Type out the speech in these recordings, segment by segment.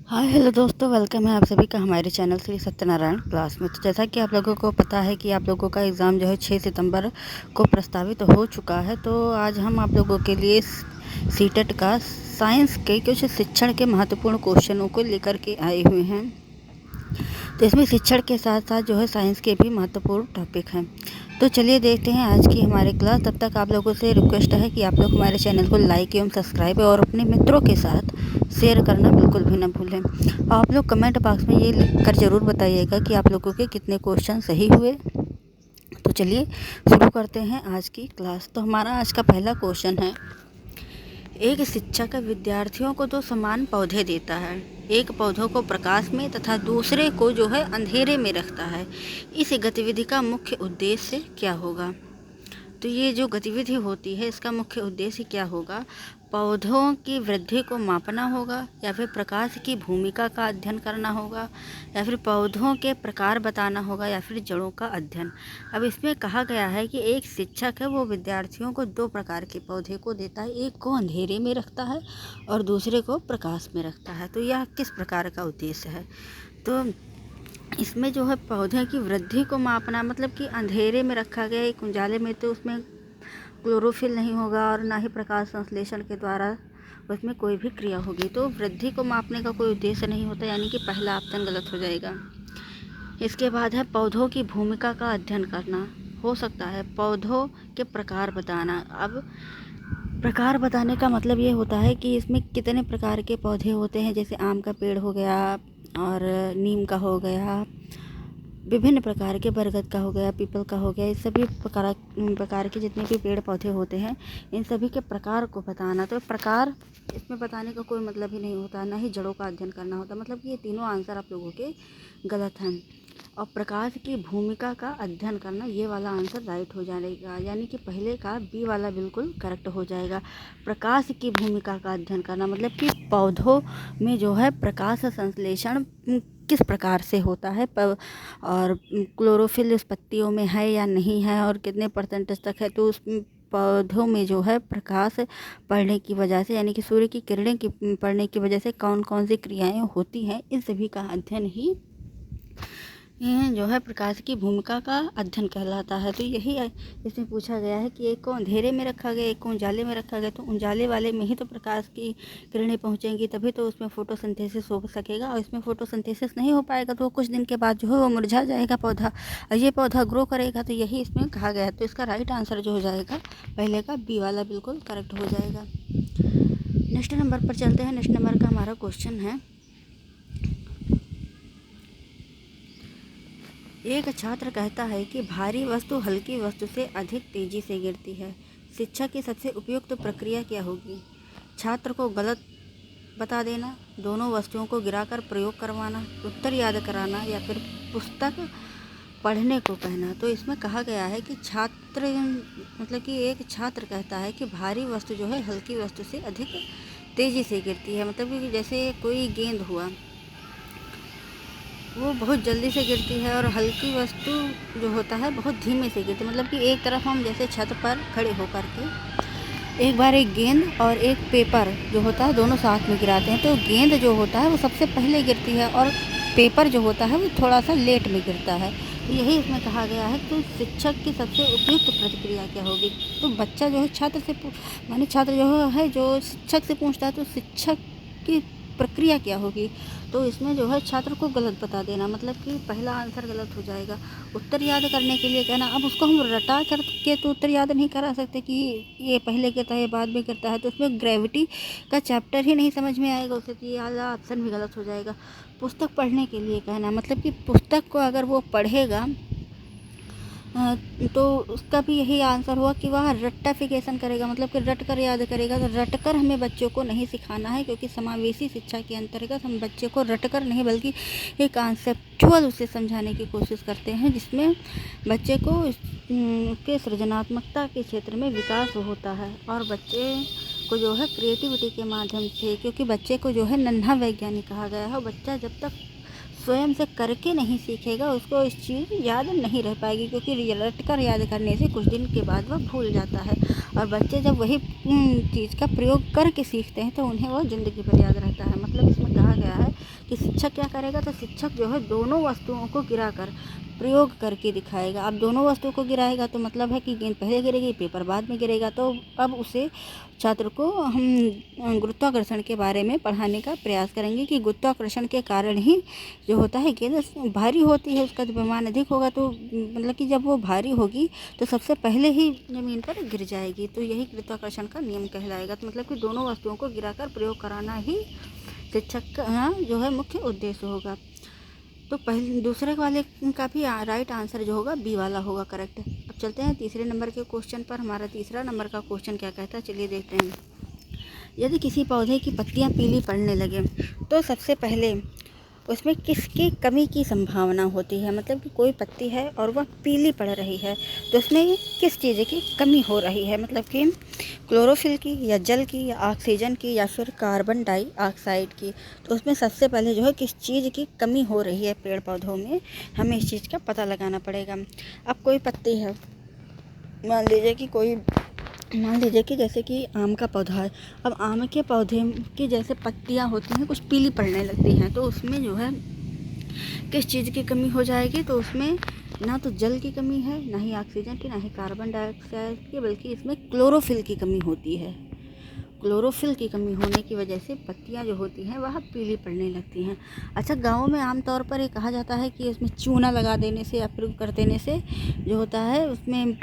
Hi hello दोस्तों, welcome है आप सभी का हमारे चैनल श्री सत्यनारायण क्लास में। तो जैसा कि आप लोगों को पता है कि आप लोगों का एग्ज़ाम जो है 6 सितंबर को प्रस्तावित हो चुका है। तो आज हम आप लोगों के लिए सीटेट का साइंस के कुछ शिक्षण के महत्वपूर्ण क्वेश्चनों को लेकर के आए हुए हैं। तो इसमें शिक्षण के साथ साथ जो है साइंस के भी महत्वपूर्ण टॉपिक हैं। तो चलिए देखते हैं आज की हमारी क्लास। तब तक आप लोगों से रिक्वेस्ट है कि आप लोग हमारे चैनल को लाइक एवं सब्सक्राइब और अपने मित्रों के साथ शेयर करना बिल्कुल भी ना भूलें। आप लोग कमेंट बॉक्स में ये लिख कर ज़रूर बताइएगा कि आप लोगों के कितने क्वेश्चन सही हुए। तो चलिए शुरू करते हैं आज की क्लास। तो हमारा आज का पहला क्वेश्चन है, एक शिक्षक विद्यार्थियों को दो समान पौधे देता है। एक पौधों को प्रकाश में तथा दूसरे को जो है अंधेरे में रखता है। इस गतिविधि का मुख्य उद्देश्य क्या होगा? तो ये जो गतिविधि होती है इसका मुख्य उद्देश्य क्या होगा? पौधों की वृद्धि को मापना होगा, या फिर प्रकाश की भूमिका का अध्ययन करना होगा, या फिर पौधों के प्रकार बताना होगा, या फिर जड़ों का अध्ययन। अब इसमें कहा गया है कि एक शिक्षक है वो विद्यार्थियों को दो प्रकार के पौधे को देता है। एक को अंधेरे में रखता है और दूसरे को प्रकाश में रखता है। तो यह किस प्रकार का उद्देश्य है? तो इसमें जो है पौधे की वृद्धि को मापना, मतलब कि अंधेरे में रखा गया एक उजाले में, तो उसमें क्लोरोफिल नहीं होगा और ना ही प्रकाश संश्लेषण के द्वारा उसमें कोई भी क्रिया होगी। तो वृद्धि को मापने का कोई उद्देश्य नहीं होता, यानी कि पहला ऑप्शन गलत हो जाएगा। इसके बाद है पौधों की भूमिका का अध्ययन करना। हो सकता है पौधों के प्रकार बताना। अब प्रकार बताने का मतलब ये होता है कि इसमें कितने प्रकार के पौधे होते हैं, जैसे आम का पेड़ हो गया और नीम का हो गया, विभिन्न प्रकार के बरगद का हो गया, पीपल का हो गया। इस सभी प्रकार के जितने भी पेड़ पौधे होते हैं इन सभी के प्रकार को बताना। तो प्रकार इसमें बताने का कोई मतलब ही नहीं होता, ना ही जड़ों का अध्ययन करना होता। मतलब कि ये तीनों आंसर आप लोगों के गलत हैं। और प्रकाश की भूमिका का अध्ययन करना, ये वाला आंसर राइट हो जाएगा, यानी कि पहले का बी वाला बिल्कुल करेक्ट हो जाएगा। प्रकाश की भूमिका का अध्ययन करना मतलब कि पौधों में जो है प्रकाश संश्लेषण किस प्रकार से होता है, और क्लोरोफिल उस पत्तियों में है या नहीं है, और कितने परसेंटेज तक है। तो उस पौधों में जो है प्रकाश पड़ने की वजह से, यानी कि सूर्य की किरणें की पड़ने की वजह से कौन कौन सी क्रियाएं होती हैं, इन सभी का अध्ययन ही जो है प्रकाश की भूमिका का अध्ययन कहलाता है। तो यही इसमें पूछा गया है कि एक को अंधेरे में रखा गया, एक को उजाले में रखा गया। तो उजाले वाले में ही तो प्रकाश की किरणें पहुंचेंगी, तभी तो उसमें फोटोसिंथेसिस हो सकेगा। और इसमें फोटोसिंथेसिस नहीं हो पाएगा तो कुछ दिन के बाद जो है वो मुरझा जाएगा पौधा, और ये पौधा ग्रो करेगा। तो यही इसमें कहा गया है। तो इसका राइट आंसर जो हो जाएगा पहले का बी वाला बिल्कुल करेक्ट हो जाएगा। नेक्स्ट नंबर पर चलते हैं। नेक्स्ट नंबर का हमारा क्वेश्चन है, एक छात्र कहता है कि भारी वस्तु हल्की वस्तु से अधिक तेजी से गिरती है। शिक्षा की सबसे उपयुक्त प्रक्रिया क्या होगी? छात्र को गलत बता देना, दोनों वस्तुओं को गिराकर प्रयोग करवाना, उत्तर याद कराना, या फिर पुस्तक पढ़ने को कहना। तो इसमें कहा गया है कि छात्र, मतलब कि एक छात्र कहता है कि भारी वस्तु जो है हल्की वस्तु से अधिक तेज़ी से गिरती है। मतलब कि जैसे कोई गेंद हुआ, वो बहुत जल्दी से गिरती है, और हल्की वस्तु जो होता है बहुत धीमे से गिरती है। मतलब कि एक तरफ हम जैसे छत पर खड़े होकर के एक बार एक गेंद और एक पेपर जो होता है दोनों साथ में गिराते हैं, तो गेंद जो होता है वो सबसे पहले गिरती है, और पेपर जो होता है वो थोड़ा सा लेट में गिरता है। तो यही इसमें कहा गया है। तो शिक्षक की सबसे उपयुक्त प्रतिक्रिया क्या होगी? तो बच्चा जो है छात्र से माने छात्र जो है जो शिक्षक से पूछता है, तो शिक्षक की प्रक्रिया क्या होगी? तो इसमें जो है छात्र को गलत बता देना, मतलब कि पहला आंसर गलत हो जाएगा। उत्तर याद करने के लिए कहना। अब उसको हम रटा करके तो उत्तर याद नहीं करा सकते कि ये पहले गिरता है बाद में गिरता है। तो उसमें ग्रेविटी का चैप्टर ही नहीं समझ में आएगा उसे, तो ये वाला ऑप्शन भी गलत हो जाएगा। पुस्तक पढ़ने के लिए कहना, मतलब कि पुस्तक को अगर वो पढ़ेगा तो उसका भी यही आंसर हुआ कि वह रट्टाफिकेशन करेगा, मतलब कि रट कर याद करेगा। तो रट कर हमें बच्चों को नहीं सिखाना है, क्योंकि समावेशी शिक्षा के अंतर्गत हम बच्चे को रट कर नहीं बल्कि एक कॉन्सेप्चुअल उसे समझाने की कोशिश करते हैं, जिसमें बच्चे को उसके सृजनात्मकता के क्षेत्र में विकास होता है, और बच्चे को जो है क्रिएटिविटी के माध्यम से, क्योंकि बच्चे को जो है नन्हा वैज्ञानिक कहा गया है। बच्चा जब तक स्वयं से करके नहीं सीखेगा उसको इस चीज़ याद नहीं रह पाएगी, क्योंकि रट कर याद करने से कुछ दिन के बाद वह भूल जाता है। और बच्चे जब वही चीज़ का प्रयोग करके सीखते हैं तो उन्हें वह ज़िंदगी भर याद रहता है। मतलब इसमें कहा गया है कि शिक्षक क्या करेगा, तो शिक्षक जो है दोनों वस्तुओं को गिरा कर प्रयोग करके दिखाएगा। अब दोनों वस्तुओं को गिराएगा तो मतलब है कि गेंद पहले गिरेगी, पेपर बाद में गिरेगा। तो अब उसे छात्र को हम गुरुत्वाकर्षण के बारे में पढ़ाने का प्रयास करेंगे कि गुरुत्वाकर्षण के कारण ही जो होता है गेंद भारी होती है, उसका द्रव्यमान अधिक होगा, तो मतलब कि जब वो भारी होगी तो सबसे पहले ही ज़मीन पर गिर जाएगी। तो यही गुरुत्वाकर्षण का नियम कहलाएगा। तो मतलब कि दोनों वस्तुओं को गिराकर प्रयोग कराना ही शिक्षक का जो है मुख्य उद्देश्य होगा। तो पहले दूसरे वाले का भी राइट आंसर जो होगा बी वाला होगा करेक्ट। अब चलते हैं तीसरे नंबर के क्वेश्चन पर। हमारा तीसरा नंबर का क्वेश्चन क्या कहता है, चलिए देखते हैं। यदि किसी पौधे की पत्तियां पीली पड़ने लगे तो सबसे पहले उसमें किसकी कमी की संभावना होती है। मतलब कि कोई पत्ती है और वह पीली पड़ रही है तो उसमें किस चीज़ की कमी हो रही है। मतलब कि क्लोरोफिल की या जल की या ऑक्सीजन की या फिर कार्बन डाइऑक्साइड की। तो उसमें सबसे पहले जो है किस चीज़ की कमी हो रही है पेड़ पौधों में, हमें इस चीज़ का पता लगाना पड़ेगा। अब कोई पत्ती है, मान लीजिए कि जैसे कि आम का पौधा है। अब आम के पौधे की जैसे पत्तियां होती हैं कुछ पीली पड़ने लगती हैं, तो उसमें जो है किस चीज़ की कमी हो जाएगी, तो उसमें ना तो जल की कमी है, ना ही ऑक्सीजन की, ना ही कार्बन डाइऑक्साइड की, बल्कि इसमें क्लोरोफिल की कमी होती है। क्लोरोफिल की कमी होने की वजह से पत्तियां जो होती हैं वह पीली पड़ने लगती हैं। अच्छा, गाँव में आमतौर पर ये कहा जाता है कि उसमें चूना लगा देने से या फिर कर देने से जो होता है उसमें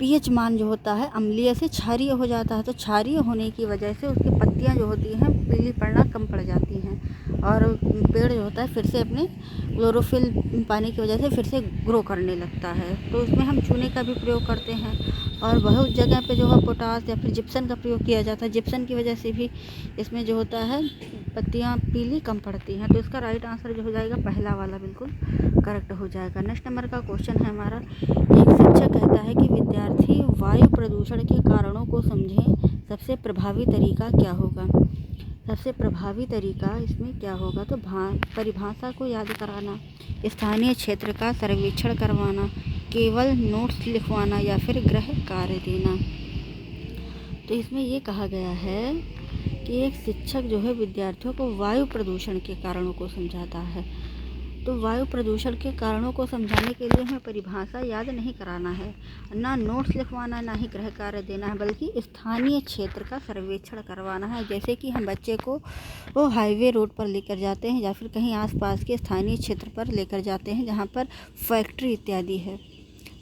पीएच मान जो होता है अम्लीय से क्षारीय हो जाता है। तो क्षारीय होने की वजह से उसकी पत्तियां जो होती हैं पीली पड़ना कम पड़ जाती हैं और पेड़ जो होता है फिर से अपने क्लोरोफिल पाने की वजह से फिर से ग्रो करने लगता है। तो इसमें हम चूने का भी प्रयोग करते हैं और बहुत जगह पे जो है पोटास या फिर जिप्सन का प्रयोग किया जाता है। जिप्सन की वजह से भी इसमें जो होता है पत्तियां पीली कम पड़ती हैं। तो इसका राइट आंसर जो हो जाएगा पहला वाला बिल्कुल करेक्ट हो जाएगा। नेक्स्ट नंबर का क्वेश्चन है हमारा। एक शिक्षक कहता है कि विद्यार्थी वायु प्रदूषण के कारणों को समझें, सबसे प्रभावी तरीका क्या होगा। सबसे प्रभावी तरीका इसमें क्या होगा, तो परिभाषा को याद कराना, स्थानीय क्षेत्र का सर्वेक्षण करवाना, केवल नोट्स लिखवाना या फिर गृह कार्य देना। तो इसमें ये कहा गया है कि एक शिक्षक जो है विद्यार्थियों को वायु प्रदूषण के कारणों को समझाता है। तो वायु प्रदूषण के कारणों को समझाने के लिए हमें परिभाषा याद नहीं कराना है, ना नोट्स लिखवाना, ना ही गृह कार्य देना है, बल्कि स्थानीय क्षेत्र का सर्वेक्षण करवाना है। जैसे कि हम बच्चे को वो हाईवे रोड पर लेकर जाते हैं या फिर कहीं आसपास के स्थानीय क्षेत्र पर लेकर जाते हैं जहाँ पर फैक्ट्री इत्यादि है,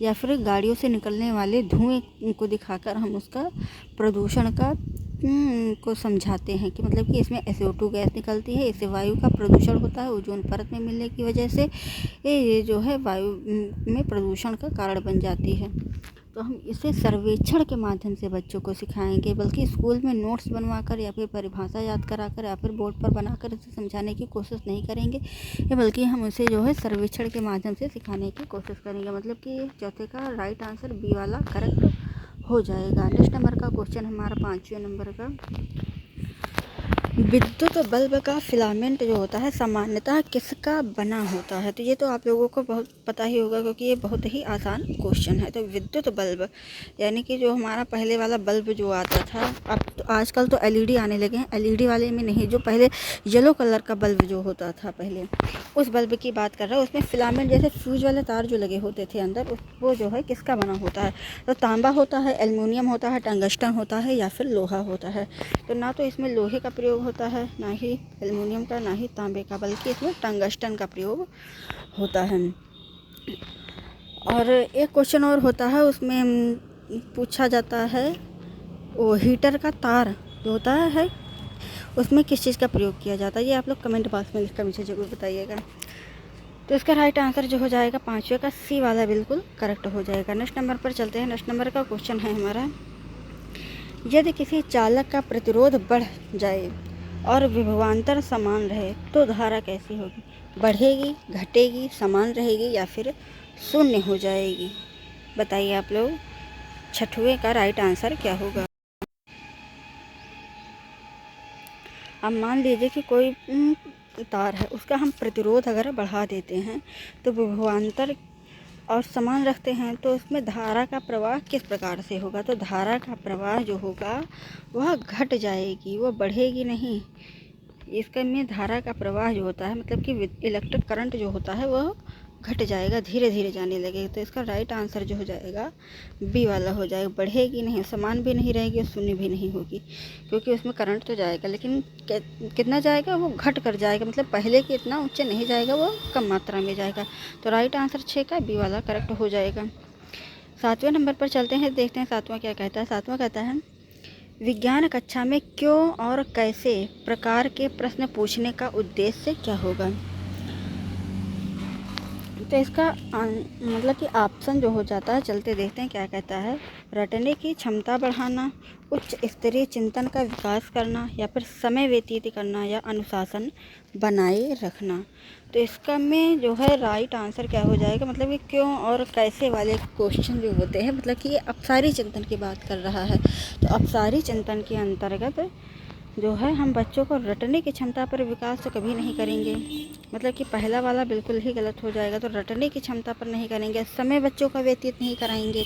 या फिर गाड़ियों से निकलने वाले धुएं को दिखाकर हम उसका प्रदूषण का को समझाते हैं कि मतलब कि इसमें SO2 गैस निकलती है, इससे वायु का प्रदूषण होता है, ओजोन परत में मिलने की वजह से ये जो है वायु में प्रदूषण का कारण बन जाती है। तो हम इसे सर्वेक्षण के माध्यम से बच्चों को सिखाएंगे, बल्कि स्कूल में नोट्स बनवाकर या फिर परिभाषा याद कराकर या फिर बोर्ड पर बनाकर इसे समझाने की कोशिश नहीं करेंगे, बल्कि हम उसे जो है सर्वेक्षण के माध्यम से सिखाने की कोशिश करेंगे। मतलब कि चौथे का राइट आंसर बी वाला करेक्ट हो जाएगा। नेक्स्ट नंबर का क्वेश्चन हमारा 5वें नंबर का। विद्युत बल्ब का फिलामेंट जो होता है सामान्यतः किसका बना होता है। तो ये तो आप लोगों को बहुत पता ही होगा क्योंकि ये बहुत ही आसान क्वेश्चन है। तो विद्युत बल्ब यानी कि जो हमारा पहले वाला बल्ब जो आता था, अब तो आजकल तो LED आने लगे हैं, LED वाले में नहीं, जो पहले येलो कलर का बल्ब जो होता था पहले, उस बल्ब की बात कर रहा है। उसमें फिलामेंट जैसे फ्यूज वाले तार जो लगे होते थे अंदर, वो जो है किसका बना होता है। तो तांबा होता है, एल्युमिनियम होता है, टंगस्टन होता है या फिर लोहा होता है। तो ना तो इसमें लोहे का प्रयोग होता है, ना ही एल्युमिनियम का, ना ही तांबे का, बल्कि इसमें टंगस्टन का प्रयोग होता है। और एक क्वेश्चन और होता है, उसमें पूछा जाता है वो हीटर का तार जो होता है उसमें किस चीज़ का प्रयोग किया जाता है। ये आप लोग कमेंट बॉक्स में लिखकर मुझे ज़रूर बताइएगा। तो इसका राइट आंसर जो हो जाएगा 5वें का सी वाला बिल्कुल करेक्ट हो जाएगा। नेक्स्ट नंबर पर चलते हैं। नेक्स्ट नंबर का क्वेश्चन है हमारा। यदि किसी चालक का प्रतिरोध बढ़ जाए और विभवांतर समान रहे तो धारा कैसी होगी। बढ़ेगी, घटेगी, समान रहेगी या फिर शून्य हो जाएगी। बताइए आप लोग, 6वें का राइट आंसर क्या होगा। अब मान लीजिए कि कोई तार है उसका हम प्रतिरोध अगर बढ़ा देते हैं तो विभवांतर और समान रखते हैं तो उसमें धारा का प्रवाह किस प्रकार से होगा। तो धारा का प्रवाह जो होगा वह घट जाएगी, वो बढ़ेगी नहीं। इसके में धारा का प्रवाह जो होता है मतलब कि इलेक्ट्रिक करंट जो होता है वह घट जाएगा, धीरे धीरे जाने लगेगा। तो इसका राइट आंसर जो हो जाएगा बी वाला हो जाएगा। बढ़ेगी नहीं, समान भी नहीं रहेगी और शून्य भी नहीं होगी, क्योंकि उसमें करंट तो जाएगा लेकिन कितना जाएगा, वो घट कर जाएगा, मतलब पहले के इतना ऊंचे नहीं जाएगा, वो कम मात्रा में जाएगा। तो राइट आंसर 6 का बी वाला करेक्ट हो जाएगा। 7वें नंबर पर चलते हैं, देखते हैं 7वां क्या कहता है। 7वां कहता है विज्ञान कक्षा में क्यों और कैसे प्रकार के प्रश्न पूछने का उद्देश्य क्या होगा। तो इसका मतलब कि ऑप्शन जो हो जाता है, चलते देखते हैं क्या कहता है। रटने की क्षमता बढ़ाना, उच्च स्तरीय चिंतन का विकास करना, या फिर समय व्यतीत करना, या अनुशासन बनाए रखना। तो इसका में जो है राइट आंसर क्या हो जाएगा, मतलब कि क्यों और कैसे वाले क्वेश्चन जो होते हैं, मतलब कि ये अपसारी चिंतन की बात कर रहा है। तो अपसारी चिंतन के अंतर्गत जो है हम बच्चों को रटने की क्षमता पर विकास तो कभी नहीं करेंगे, मतलब कि पहला वाला बिल्कुल ही गलत हो जाएगा। तो रटने की क्षमता पर नहीं करेंगे, समय बच्चों का व्यतीत नहीं कराएंगे,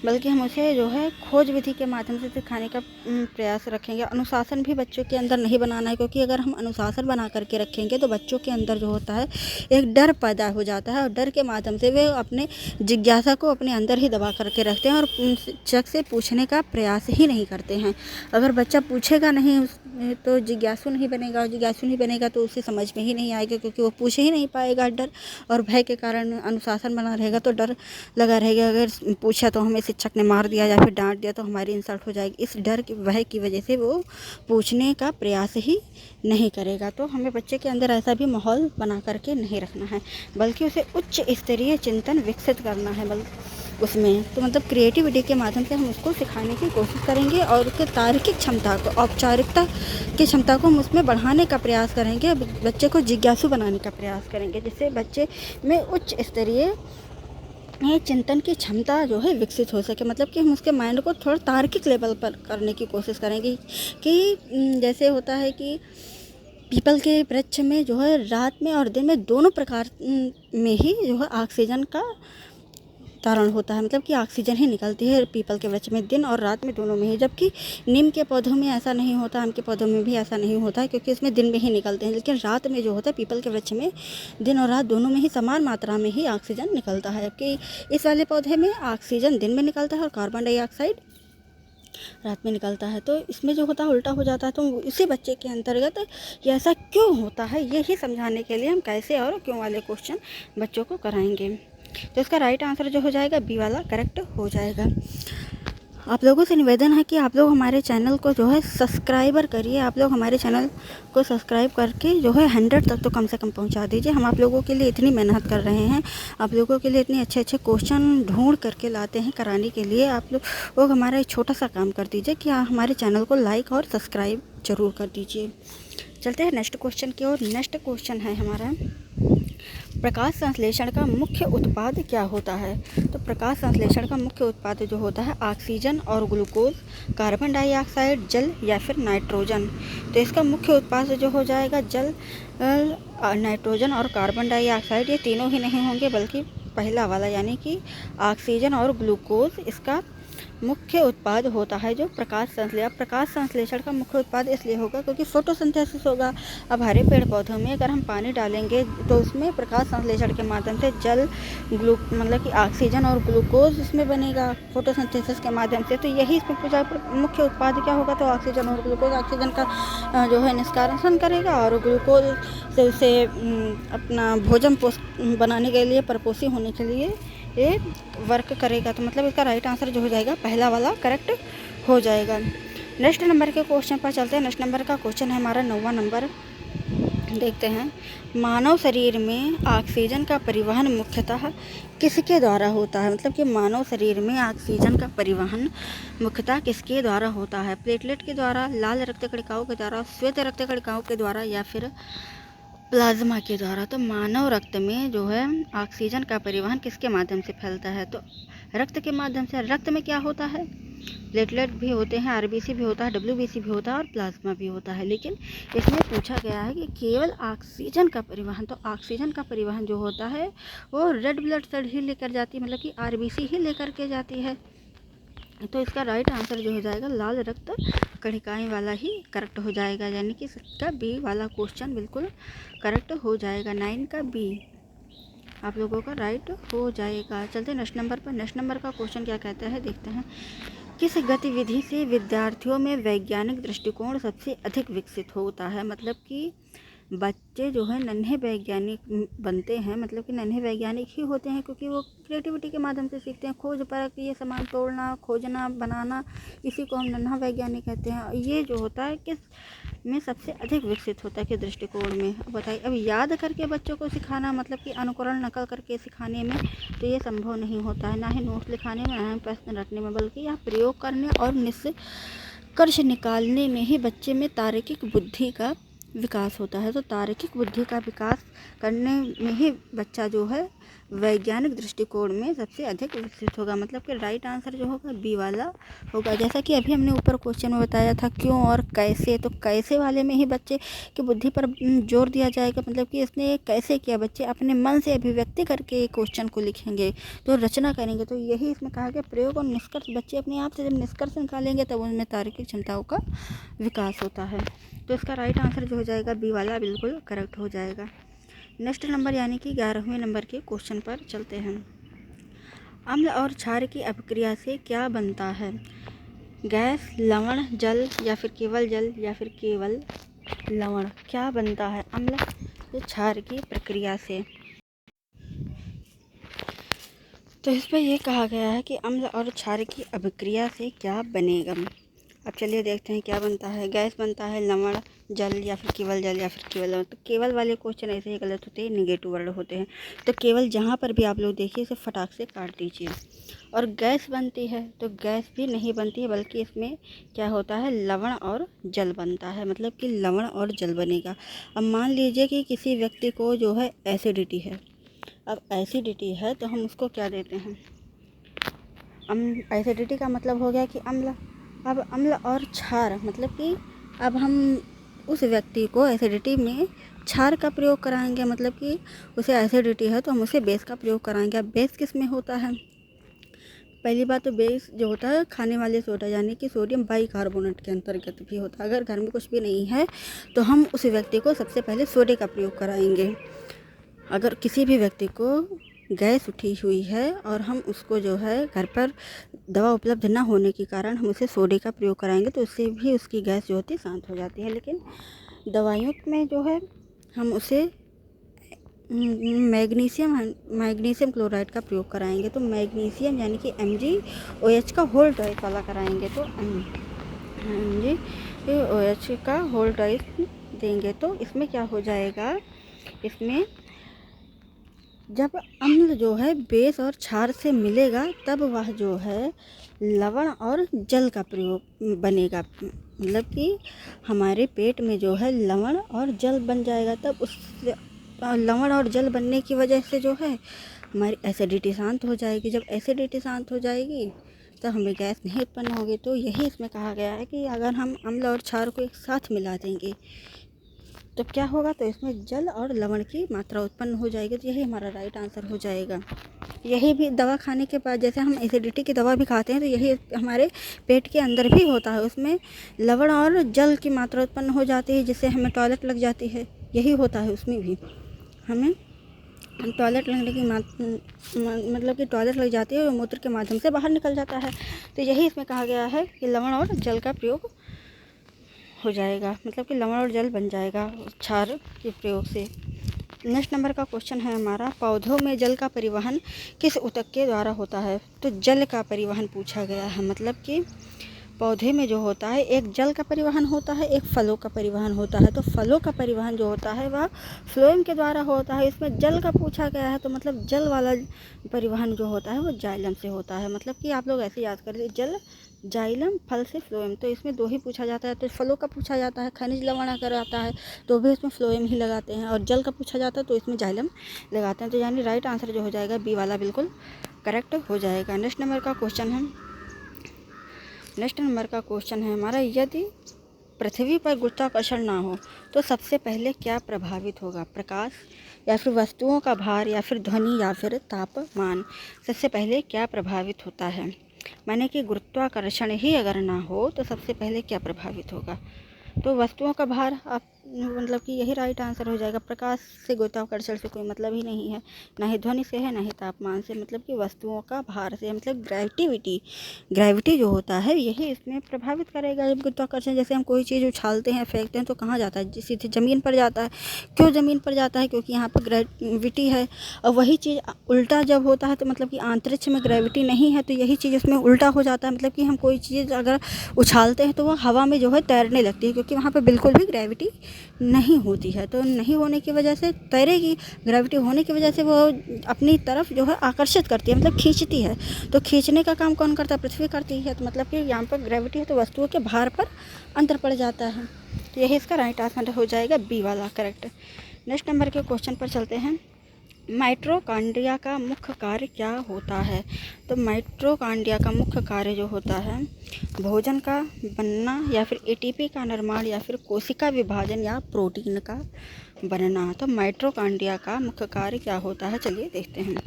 बल्कि हम उसे जो है खोज विधि के माध्यम से सिखाने का प्रयास रखेंगे। अनुशासन भी बच्चों के अंदर नहीं बनाना है, क्योंकि अगर हम अनुशासन बना करके रखेंगे तो बच्चों के अंदर जो होता है एक डर पैदा हो जाता है, और डर के माध्यम से वे अपने जिज्ञासा को अपने अंदर ही दबा करके रखते हैं और शिक्षक से पूछने का प्रयास ही नहीं करते हैं। अगर बच्चा पूछेगा नहीं तो जिज्ञासु नहीं बनेगा, और जिज्ञासु नहीं बनेगा तो उसे समझ में ही नहीं आएगा, क्योंकि वो पूछ ही नहीं पाएगा। डर और भय के कारण अनुशासन बना रहेगा तो डर लगा रहेगा, अगर पूछा तो हमें शिक्षक ने मार दिया या फिर डांट दिया तो हमारी इंसल्ट हो जाएगी। इस डर की भय की वजह से वो पूछने का प्रयास ही नहीं करेगा। तो हमें बच्चे के अंदर ऐसा भी माहौल बना करके नहीं रखना है, बल्कि उसे उच्च स्तरीय चिंतन विकसित करना है। उसमें तो मतलब क्रिएटिविटी के माध्यम से हम उसको सिखाने की कोशिश करेंगे, और उसके तार्किक क्षमता को, औपचारिकता की क्षमता को हम उसमें बढ़ाने का प्रयास करेंगे, बच्चे को जिज्ञासु बनाने का प्रयास करेंगे, जिससे बच्चे में उच्च स्तरीय चिंतन की क्षमता जो है विकसित हो सके। मतलब कि हम उसके माइंड को थोड़ा तार्किक लेवल पर करने की कोशिश करेंगे, कि जैसे होता है कि पीपल के वृक्ष में जो है रात में और दिन में दोनों प्रकार में ही जो है ऑक्सीजन का तारण होता है, मतलब कि ऑक्सीजन ही निकलती है पीपल के वृक्ष में दिन और रात में दोनों में ही। जबकि नीम के पौधों में ऐसा नहीं होता, आम के पौधों में भी ऐसा नहीं होता है, क्योंकि इसमें दिन में ही निकलते हैं, लेकिन रात में जो होता है पीपल के वृक्ष में दिन और रात दोनों में ही समान मात्रा में ही ऑक्सीजन निकलता है। जबकि इस वाले पौधे में ऑक्सीजन दिन में निकलता है और कार्बन डाइऑक्साइड रात में निकलता है। तो इसमें जो होता है उल्टा हो जाता है। तो इसी बच्चे के अंतर्गत ये ऐसा क्यों होता है, यही समझाने के लिए हम कैसे और क्यों वाले क्वेश्चन बच्चों को कराएंगे। तो इसका राइट आंसर जो हो जाएगा बी वाला करेक्ट हो जाएगा। आप लोगों से निवेदन है कि आप लोग हमारे चैनल को जो है सब्सक्राइबर करिए। आप लोग हमारे चैनल को सब्सक्राइब करके जो है 100 तक तो कम से कम पहुंचा दीजिए। हम आप लोगों के लिए इतनी मेहनत कर रहे हैं, आप लोगों के लिए इतने अच्छे अच्छे क्वेश्चन ढूंढ करके लाते हैं कराने के लिए। आप लोग हमारा एक छोटा सा काम कर दीजिए कि हमारे चैनल को लाइक और सब्सक्राइब ज़रूर कर दीजिए। चलते हैं नेक्स्ट क्वेश्चन की ओर। नेक्स्ट क्वेश्चन है हमारा, प्रकाश संश्लेषण का मुख्य उत्पाद क्या होता है। तो प्रकाश संश्लेषण का मुख्य उत्पाद जो होता है ऑक्सीजन और ग्लूकोज, कार्बन डाइऑक्साइड, जल या फिर नाइट्रोजन। तो इसका मुख्य उत्पाद जो हो जाएगा जल, नाइट्रोजन और कार्बन डाइऑक्साइड, ये तीनों ही नहीं होंगे, बल्कि पहला वाला यानी कि ऑक्सीजन और ग्लूकोज इसका मुख्य उत्पाद होता है जो प्रकाश संश्लेषण का मुख्य उत्पाद इसलिए होगा क्योंकि फोटोसिंथेसिस होगा। अब हरे पेड़ पौधों में अगर हम पानी डालेंगे तो उसमें प्रकाश संश्लेषण के माध्यम से जल, मतलब कि ऑक्सीजन और ग्लूकोज इसमें बनेगा फोटोसिंथेसिस के माध्यम से। तो यही इसमें मुख्य उत्पाद क्या होगा, तो ऑक्सीजन और ग्लूकोज। ऑक्सीजन का जो है निष्कासन करेगा और ग्लूकोज से उसे अपना भोजन बनाने के लिए, परपोषी होने के लिए ये वर्क करेगा। तो मतलब इसका राइट आंसर जो हो जाएगा पहला वाला करेक्ट हो जाएगा। नेक्स्ट नंबर के क्वेश्चन पर चलते हैं। नेक्स्ट नंबर का क्वेश्चन है हमारा 9वां नंबर, देखते हैं। मानव शरीर में ऑक्सीजन का परिवहन मुख्यतः किसके द्वारा होता है। मतलब कि मानव शरीर में ऑक्सीजन का परिवहन मुख्यतः किसके द्वारा होता है। प्लेटलेट के द्वारा, लाल रक्त कणिकाओं के द्वारा, श्वेत रक्त कणिकाओं के द्वारा, या फिर प्लाज्मा के द्वारा। तो मानव रक्त में जो है ऑक्सीजन का परिवहन किसके माध्यम से फैलता है, तो रक्त के माध्यम से। रक्त में क्या होता है, प्लेटलेट भी होते हैं, आरबीसी भी होता है, डब्ल्यूबीसी भी होता है और प्लाज्मा भी होता है। लेकिन इसमें पूछा गया है कि केवल ऑक्सीजन का परिवहन, तो ऑक्सीजन का परिवहन जो होता है वो रेड ब्लड सेल ही लेकर जाती है, मतलब कि आरबीसी ही लेकर के जाती है। तो इसका राइट आंसर जो हो जाएगा लाल रक्त कणिकाएं वाला ही करेक्ट हो जाएगा, यानी कि इसका बी वाला क्वेश्चन बिल्कुल करेक्ट हो जाएगा। 9 का बी आप लोगों का राइट हो जाएगा। चलते नेक्स्ट नंबर पर। नेक्स्ट नंबर का क्वेश्चन क्या कहता है, देखते हैं। किस गतिविधि से विद्यार्थियों में वैज्ञानिक दृष्टिकोण सबसे अधिक विकसित होता है? मतलब कि बच्चे जो है नन्हे वैज्ञानिक बनते हैं, मतलब कि नन्हे वैज्ञानिक ही होते हैं, क्योंकि वो क्रिएटिविटी के माध्यम से सीखते हैं। खोज परख, ये सामान तोड़ना, खोजना, बनाना, इसी को हम नन्हा वैज्ञानिक कहते हैं। ये जो होता है किस में सबसे अधिक विकसित होता है, के दृष्टिकोण में? अब बताइए। अब याद करके बच्चों को सिखाना, मतलब कि अनुकरण नकल करके सिखाने में तो ये संभव नहीं होता है, ना ही नोट्स लिखाने में, ना ही प्रश्न रटने में, बल्कि यह प्रयोग करने और निष्कर्ष निकालने में ही बच्चे में तार्किक बुद्धि का विकास होता है। तो तार्किक बुद्धि का विकास करने में ही बच्चा जो है वैज्ञानिक दृष्टिकोण में सबसे अधिक विकसित होगा, मतलब कि राइट आंसर जो होगा बी वाला होगा। जैसा कि अभी हमने ऊपर क्वेश्चन में बताया था क्यों और कैसे, तो कैसे वाले में ही बच्चे की बुद्धि पर जोर दिया जाएगा, मतलब कि इसने कैसे किया, बच्चे अपने मन से अभिव्यक्ति करके क्वेश्चन को लिखेंगे, तो रचना करेंगे। तो यही इसमें कहा गया प्रयोग और निष्कर्ष, बच्चे अपने आप से जब निष्कर्ष निकालेंगे तब उनमें तार्किक क्षमताओं का विकास होता है। तो इसका राइट आंसर जो हो जाएगा बी वाला बिल्कुल करेक्ट हो जाएगा। नेक्स्ट नंबर यानी कि 11वें नंबर के क्वेश्चन पर चलते हैं। अम्ल और क्षार की अभिक्रिया से क्या बनता है? गैस, लवण, जल या फिर केवल जल या फिर केवल लवण? क्या बनता है अम्ल या क्षार की प्रक्रिया से? तो इस पर यह कहा गया है कि अम्ल और क्षार की अभिक्रिया से क्या बनेगा। अब चलिए देखते हैं क्या बनता है। गैस बनता है, लवण, जल या फिर केवल जल या फिर केवल लवण। तो केवल वाले क्वेश्चन ऐसे ही गलत होते हैं, निगेटिव वर्ड होते हैं। तो केवल जहाँ पर भी आप लोग देखिए इसे फटाक से काट दीजिए। और गैस बनती है तो गैस भी नहीं बनती है, बल्कि इसमें क्या होता है, लवण और जल बनता है, मतलब कि लवण और जल बनेगा। अब मान लीजिए कि किसी व्यक्ति को जो है एसिडिटी है। अब एसिडिटी है तो हम उसको क्या देते हैं, एसिडिटी का मतलब हो गया कि अम्ल। अब अम्ल और क्षार, मतलब कि अब हम उस व्यक्ति को एसिडिटी में क्षार का प्रयोग कराएंगे, मतलब कि उसे एसिडिटी है तो हम उसे बेस का प्रयोग कराएंगे। अब बेस किस में होता है? पहली बात तो बेस जो होता है खाने वाले सोडा, यानी कि सोडियम बाइकार्बोनेट के अंतर्गत भी होता है। अगर घर में कुछ भी नहीं है तो हम उस व्यक्ति को सबसे पहले सोडे का प्रयोग कराएंगे। अगर किसी भी व्यक्ति को गैस उठी हुई है और हम उसको जो है घर पर दवा उपलब्ध न होने के कारण हम उसे सोडे का प्रयोग कराएंगे, तो उससे भी उसकी गैस जो होती है शांत हो जाती है। लेकिन दवाइयों में जो है हम उसे मैग्नीशियम क्लोराइड का प्रयोग कराएंगे। तो मैग्नीशियम यानी कि MgOH का होल ट्वाइस वाला कराएंगे, तो MgOH का होल ट्वाइस देंगे। तो इसमें क्या हो जाएगा, इसमें जब अम्ल जो है बेस और क्षार से मिलेगा तब वह जो है लवण और जल का प्रयोग बनेगा, मतलब कि हमारे पेट में जो है लवण और जल बन जाएगा। तब उस लवण और जल बनने की वजह से जो है हमारी एसिडिटी शांत हो जाएगी। जब एसिडिटी शांत हो जाएगी तो हमें गैस नहीं उत्पन्न होगी। तो यही इसमें कहा गया है कि अगर हम अम्ल और क्षार को एक साथ मिला देंगे तो क्या होगा, तो इसमें जल और लवण की मात्रा उत्पन्न हो जाएगी। तो यही हमारा राइट आंसर हो जाएगा। यही भी दवा खाने के बाद, जैसे हम एसिडिटी की दवा भी खाते हैं तो यही हमारे पेट के अंदर भी होता है, उसमें लवण और जल की मात्रा उत्पन्न हो जाती है, जिससे हमें टॉयलेट लग जाती है। यही होता है उसमें भी, हमें टॉयलेट लगने की मतलब कि टॉयलेट लग जाती है और मूत्र के माध्यम से बाहर निकल जाता है। तो यही इसमें कहा गया है कि लवण और जल का प्रयोग हो जाएगा, मतलब कि लवण और जल बन जाएगा क्षार के प्रयोग से। नेक्स्ट नंबर का क्वेश्चन है हमारा, पौधों में जल का परिवहन किस ऊतक के द्वारा होता है? तो जल का परिवहन पूछा गया है, मतलब कि पौधे में जो होता है एक जल का परिवहन होता है, एक फलों का परिवहन होता है। तो फलों का परिवहन जो होता है वह फ्लोएम के द्वारा होता है। इसमें जल का पूछा गया है तो मतलब जल वाला परिवहन जो होता है वो जाइलम से होता है, मतलब कि आप लोग ऐसे याद कर लीजिए, जल जाइलम, फल से फ्लोएम। तो इसमें दो ही पूछा जाता है। तो फलों का पूछा जाता है, खनिज लवण अगर आता है तो भी इसमें फ्लोएम ही लगाते हैं, और जल का पूछा जाता है तो इसमें जाइलम लगाते हैं। तो यानी राइट आंसर जो हो जाएगा बी वाला बिल्कुल करेक्ट हो जाएगा। नेक्स्ट नंबर का क्वेश्चन है, नेक्स्ट नंबर का क्वेश्चन है हमारा, यदि पृथ्वी पर गुरुत्वाकर्षण ना हो तो सबसे पहले क्या प्रभावित होगा? प्रकाश या फिर वस्तुओं का भार या फिर ध्वनि या फिर तापमान? सबसे पहले क्या प्रभावित होता है? माने कि गुरुत्वाकर्षण ही अगर ना हो तो सबसे पहले क्या प्रभावित होगा? तो वस्तुओं का भार, आप मतलब कि यही राइट आंसर हो जाएगा। प्रकाश से गुरुत्वाकर्षण से कोई मतलब ही नहीं है, ना ही ध्वनि से है, ना ही तापमान से, मतलब कि वस्तुओं का भार से, मतलब ग्रेविटी जो होता है यही इसमें प्रभावित करेगा। जब गुरुत्वाकर्षण, जैसे हम कोई चीज़ उछालते हैं, फेंकते हैं तो कहाँ जाता है? सीधे ज़मीन पर जाता है। क्यों ज़मीन पर जाता है? क्योंकि यहाँ पर ग्रेविटी है। और वही चीज़ उल्टा जब होता है तो मतलब कि अंतरिक्ष में ग्रेविटी नहीं है तो यही चीज़ उसमें उल्टा हो जाता है। मतलब कि हम कोई चीज़ अगर उछालते हैं तो वह हवा में जो है तैरने लगती है, क्योंकि वहाँ पर बिल्कुल भी ग्रेविटी नहीं होती है। तो नहीं होने की वजह से तैरेगी, ग्रेविटी होने की वजह से वो अपनी तरफ जो है आकर्षित करती है, मतलब खींचती है। तो खींचने का काम कौन करता है? पृथ्वी करती है। तो मतलब कि यहाँ पर ग्रेविटी है तो वस्तुओं के भार पर अंतर पड़ जाता है। तो यही इसका राइट आंसर हो जाएगा, बी वाला करेक्ट। नेक्स्ट नंबर के क्वेश्चन पर चलते हैं। माइटोकॉन्ड्रिया का मुख्य कार्य क्या होता है? तो माइटोकॉन्ड्रिया का मुख्य कार्य जो होता है, भोजन का बनना या फिर एटीपी का निर्माण या फिर कोशिका विभाजन या प्रोटीन का बनना। तो माइटोकॉन्ड्रिया का मुख्य कार्य क्या होता है, चलिए देखते हैं।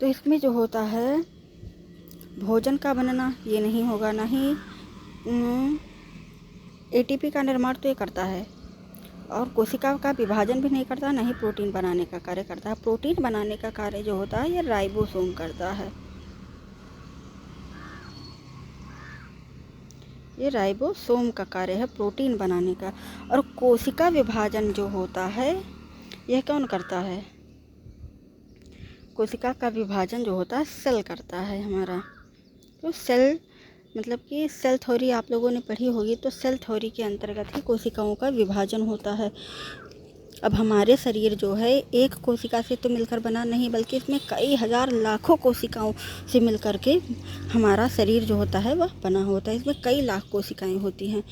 तो इसमें जो होता है भोजन का बनना ये नहीं होगा, ना ही एटीपी का निर्माण तो ये करता है, और कोशिका का विभाजन भी नहीं करता, ना ही प्रोटीन बनाने का कार्य करता है। प्रोटीन बनाने का कार्य जो होता है ये राइबोसोम करता है। ये राइबोसोम का कार्य है प्रोटीन बनाने का। और कोशिका विभाजन जो होता है यह कौन करता है? कोशिका का विभाजन जो होता है सेल करता है हमारा। तो सेल मतलब कि सेल थ्योरी आप लोगों ने पढ़ी होगी, तो सेल थ्योरी के अंतर्गत ही कोशिकाओं का विभाजन होता है। अब हमारे शरीर जो है एक कोशिका से तो मिलकर बना नहीं, बल्कि इसमें कई हजार लाखों कोशिकाओं से मिलकर के हमारा शरीर जो होता है वह बना होता है। इसमें कई लाख कोशिकाएं होती हैं।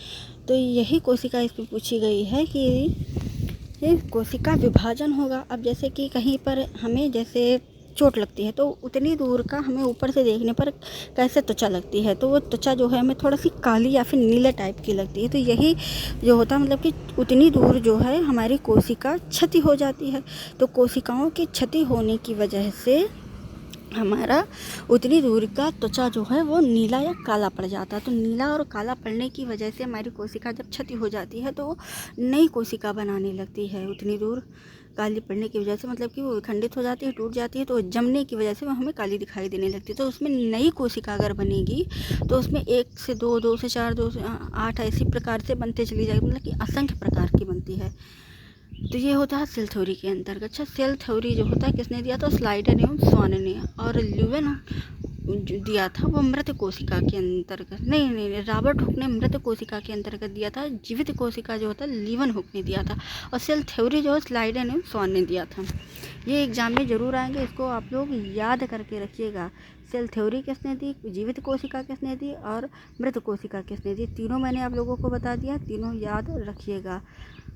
तो यही कोशिका इसमें पूछी गई है कि ये कोशिका विभाजन होगा। अब जैसे कि कहीं पर हमें जैसे चोट लगती है तो उतनी दूर का हमें ऊपर से देखने पर कैसे त्वचा लगती है, तो वो त्वचा जो है हमें थोड़ा सी काली या फिर नीले टाइप की लगती है। तो यही जो होता है मतलब कि उतनी दूर जो है हमारी कोशिका क्षति हो जाती है। तो कोशिकाओं की क्षति होने की वजह से हमारा उतनी दूर का त्वचा जो है वो नीला या काला पड़ जाता है। तो नीला और काला पड़ने की वजह से हमारी कोशिका जब क्षति हो जाती है तो नई कोशिका बनाने लगती है। उतनी दूर काली पड़ने की वजह से मतलब कि वो विखंडित हो जाती है, टूट जाती है, तो जमने की वजह से वो हमें काली दिखाई देने लगती है। तो उसमें नई कोशिका अगर बनेगी तो उसमें 1 से 2, 2 से 4, 2 से 8 ऐसी प्रकार से बनते चली जाएगी, मतलब कि असंख्य प्रकार की बनती है। तो ये होता है सेल थ्योरी के अंतर्गत। अच्छा, सेल थ्योरी जो होता है किसने दिया? तो स्लाइडर एवं स्वान ने। और ल्यूवेन दिया था वो मृत कोशिका के अंतर्गत, नहीं, रॉबर्ट हुक ने मृत कोशिका के अंतर्गत दिया था। जीवित कोशिका जो होता है लीवन हुक ने दिया था। और सेल थ्योरी जो है स्लाइडर एवं स्वान ने दिया था। ये एग्जाम में ज़रूर आएंगे, इसको आप लोग याद करके रखिएगा। सेल थ्योरी किसने दी, जीवित कोशिका किसने दी और मृत कोशिका किसने दी, तीनों मैंने आप लोगों को बता दिया, तीनों याद रखिएगा।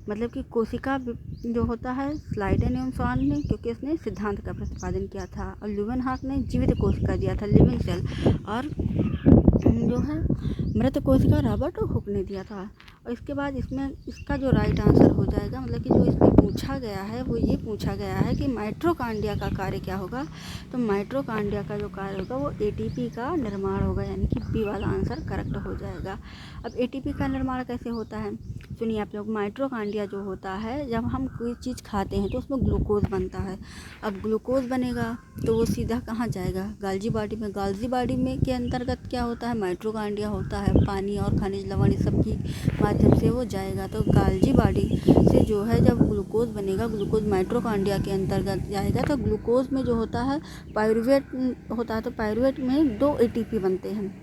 मतलब कि कोशिका जो होता है स्लाइडर एवं स्वान ने, क्योंकि उसने सिद्धांत का प्रतिपादन किया था। और ल्यूवेनहॉक ने जीवित कोशिका दिया था, लिविंग सेल। और जो है मृत कोशिका रॉबर्ट हुक ने दिया था। और इसके बाद इसमें इसका जो राइट आंसर हो जाएगा, मतलब कि जो इसमें पूछा गया है वो ये पूछा गया है कि माइटोकॉन्ड्रिया का कार्य क्या होगा। तो माइटोकॉन्ड्रिया का जो कार्य होगा वो एटीपी का निर्माण होगा, यानी कि बी वाला आंसर करेक्ट हो जाएगा। अब एटीपी का निर्माण कैसे होता है सुनिए आप लोग। माइटोकॉन्ड्रिया जो होता है, जब हम कोई चीज़ खाते हैं तो उसमें ग्लूकोज बनता है। अब ग्लूकोज बनेगा तो वो सीधा कहाँ जाएगा? गाल्जी बॉडी में। गाल्जी बॉडी में के अंतर्गत क्या होता है? माइटोकॉन्ड्रिया होता है। पानी और खनिज लवण इस सब की माध्यम से वो जाएगा। तो गाल्जी बॉडी से जो है जब ग्लूकोज बनेगा, ग्लूकोज माइटोकॉन्ड्रिया के अंतर्गत जाएगा। तो ग्लूकोज में जो होता है पायरुवेट होता है, तो पायरुवेट में 2 एटीपी बनते हैं।